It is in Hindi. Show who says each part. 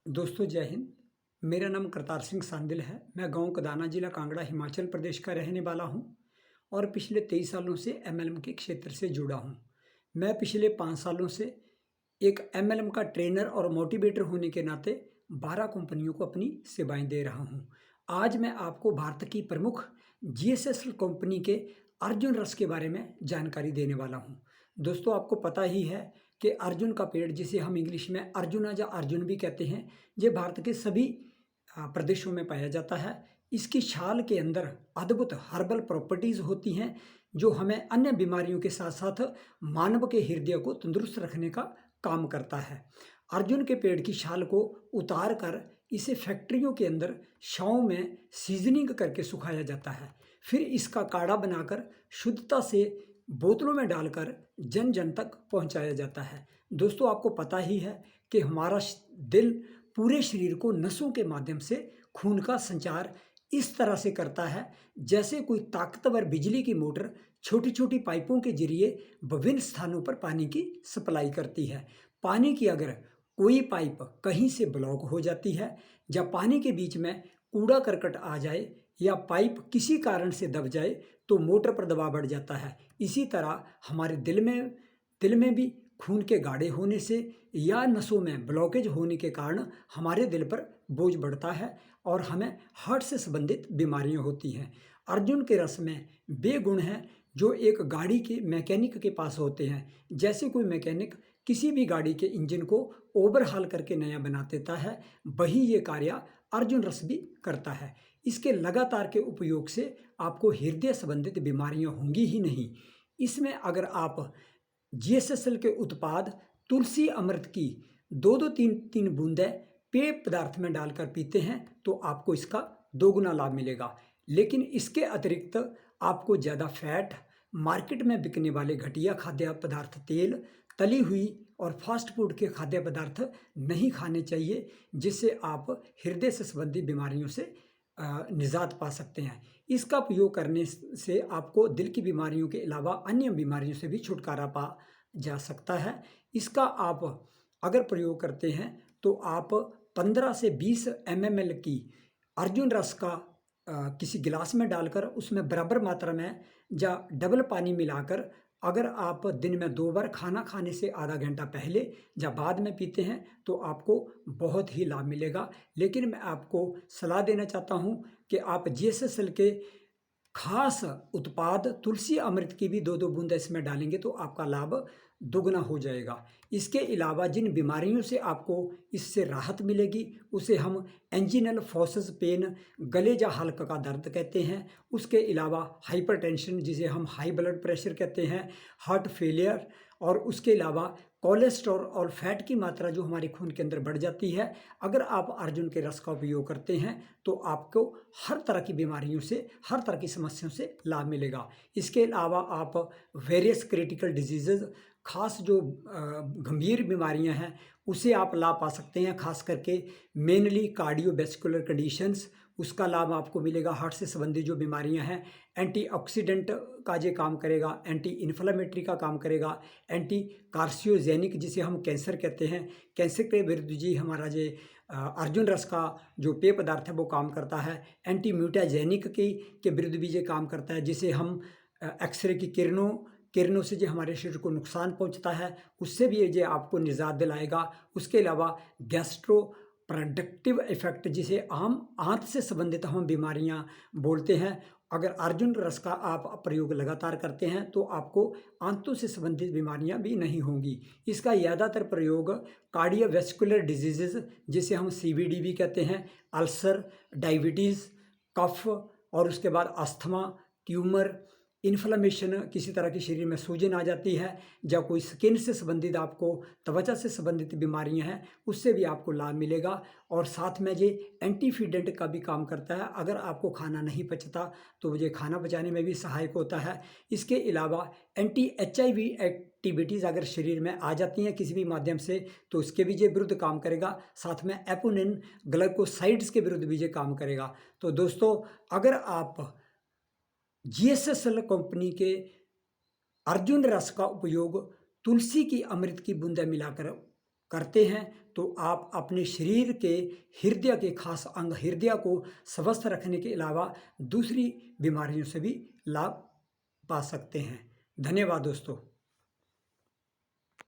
Speaker 1: दोस्तों जय हिंद। मेरा नाम करतार सिंह सांदिल है। मैं गांव कदाना जिला कांगड़ा हिमाचल प्रदेश का रहने वाला हूं और पिछले 23 सालों से एमएलएम के क्षेत्र से जुड़ा हूं। मैं पिछले 5 सालों से एक एमएलएम का ट्रेनर और मोटिवेटर होने के नाते 12 कंपनियों को अपनी सेवाएं दे रहा हूं। आज मैं आपको भारत की प्रमुख जीएसएसएल कंपनी के अर्जुन रस के बारे में जानकारी देने वाला हूं। दोस्तों आपको पता ही है कि अर्जुन का पेड़, जिसे हम इंग्लिश में अर्जुना या अर्जुन भी कहते हैं, ये भारत के सभी प्रदेशों में पाया जाता है। इसकी छाल के अंदर अद्भुत हर्बल प्रॉपर्टीज होती हैं जो हमें अन्य बीमारियों के साथ साथ मानव के हृदय को तंदुरुस्त रखने का काम करता है। अर्जुन के पेड़ की छाल को उतार कर इसे फैक्ट्रियों के अंदर छांव में सीजनिंग करके सुखाया जाता है। फिर इसका काढ़ा बनाकर शुद्धता से बोतलों में डालकर जन जन तक पहुंचाया जाता है। दोस्तों आपको पता ही है कि हमारा दिल पूरे शरीर को नसों के माध्यम से खून का संचार इस तरह से करता है जैसे कोई ताकतवर बिजली की मोटर छोटी छोटी पाइपों के जरिए विभिन्न स्थानों पर पानी की सप्लाई करती है। पानी की अगर कोई पाइप कहीं से ब्लॉक हो जाती है या पानी के बीच में कूड़ा करकट आ जाए या पाइप किसी कारण से दब जाए तो मोटर पर दबाव बढ़ जाता है। इसी तरह हमारे दिल में भी खून के गाढ़े होने से या नसों में ब्लॉकेज होने के कारण हमारे दिल पर बोझ बढ़ता है और हमें हार्ट से संबंधित बीमारियां होती हैं। अर्जुन के रस में वे गुण हैं जो एक गाड़ी के मैकेनिक के पास होते हैं। जैसे कोई मैकेनिक किसी भी गाड़ी के इंजन को ओवरहाल करके नया बना देता है, वही ये कार्य अर्जुन रस भी करता है। इसके लगातार के उपयोग से आपको हृदय संबंधित बीमारियां होंगी ही नहीं। इसमें अगर आप जीएसएसएल के उत्पाद तुलसी अमृत की 2-2 3-3 बूंदें पेय पदार्थ में डालकर पीते हैं तो आपको इसका दोगुना लाभ मिलेगा। लेकिन इसके अतिरिक्त आपको ज़्यादा फैट, मार्केट में बिकने वाले घटिया खाद्य पदार्थ, तेल, तली हुई और फास्ट फूड के खाद्य पदार्थ नहीं खाने चाहिए, जिससे आप हृदय से संबंधित बीमारियों से निजात पा सकते हैं। इसका उपयोग करने से आपको दिल की बीमारियों के अलावा अन्य बीमारियों से भी छुटकारा पा जा सकता है। इसका आप अगर प्रयोग करते हैं तो आप 15 से 20 ml की अर्जुन रस का किसी गिलास में डालकर उसमें बराबर मात्रा में या डबल पानी मिलाकर अगर आप दिन में 2 बार खाना खाने से आधा घंटा पहले या बाद में पीते हैं तो आपको बहुत ही लाभ मिलेगा। लेकिन मैं आपको सलाह देना चाहता हूं कि आप जीएसएसएल के खास उत्पाद तुलसी अमृत की भी 2-2 बूंद इसमें डालेंगे तो आपका लाभ दोगुना हो जाएगा। इसके अलावा जिन बीमारियों से आपको इससे राहत मिलेगी उसे हम एंजिनल फोसस पेन, गले या हल्क का दर्द कहते हैं। उसके अलावा हाइपरटेंशन, जिसे हम हाई ब्लड प्रेशर कहते हैं, हार्ट फेलियर, और उसके अलावा कोलेस्ट्रॉल और फैट की मात्रा जो हमारे खून के अंदर बढ़ जाती है, अगर आप अर्जुन के रस का उपयोग करते हैं तो आपको हर तरह की बीमारियों से, हर तरह की समस्याओं से लाभ मिलेगा। इसके अलावा आप वेरियस क्रिटिकल डिजीजेज, खास जो गंभीर बीमारियां हैं उसे आप लाभ पा सकते हैं। खास करके मेनली कार्डियोवैस्कुलर कंडीशंस, उसका लाभ आपको मिलेगा। हार्ट से संबंधित जो बीमारियां हैं, एंटीऑक्सीडेंट का ये काम करेगा, एंटी इन्फ्लेमेटरी का काम करेगा, एंटी कार्सियोजेनिक जिसे हम कैंसर कहते हैं, कैंसर के विरुद्ध जी हमारा ये अर्जुन रस का जो पेय पदार्थ है वो काम करता है। एंटी म्यूटाजेनिक के विरुद्ध भी ये काम करता है, जिसे हम एक्सरे की किरणों से जो हमारे शरीर को नुकसान पहुंचता है उससे भी ये आपको निजात दिलाएगा। उसके अलावा गैस्ट्रो प्रोडक्टिव इफेक्ट, जिसे आम आंत से संबंधित हम बीमारियां बोलते हैं, अगर अर्जुन रस का आप प्रयोग लगातार करते हैं तो आपको आंतों से संबंधित बीमारियां भी नहीं होंगी। इसका ज़्यादातर प्रयोग कार्डियोवैस्कुलर डिजीजेज, जिसे हम सीवीडी भी कहते हैं, अल्सर, डायबिटीज़, कफ और उसके बाद अस्थमा, ट्यूमर, इन्फ्लेमेशन, किसी तरह की शरीर में सूजन आ जाती है, या कोई स्किन से संबंधित आपको त्वचा से संबंधित बीमारियां हैं उससे भी आपको लाभ मिलेगा। और साथ में ये एंटीफीडेंट का भी काम करता है। अगर आपको खाना नहीं पचता तो ये खाना पचाने में भी सहायक होता है। इसके अलावा एंटी HIV एक्टिविटीज़ अगर शरीर में आ जाती हैं किसी भी माध्यम से तो उसके भी ये विरुद्ध काम करेगा। साथ में एपोनिन ग्लाइकोसाइड्स के विरुद्ध भी ये काम करेगा। तो दोस्तों अगर आप जीएसएसएल कंपनी के अर्जुन रस का उपयोग तुलसी की अमृत की बूंदें मिलाकर करते हैं तो आप अपने शरीर के हृदय के खास अंग हृदय को स्वस्थ रखने के अलावा दूसरी बीमारियों से भी लाभ पा सकते हैं। धन्यवाद दोस्तों।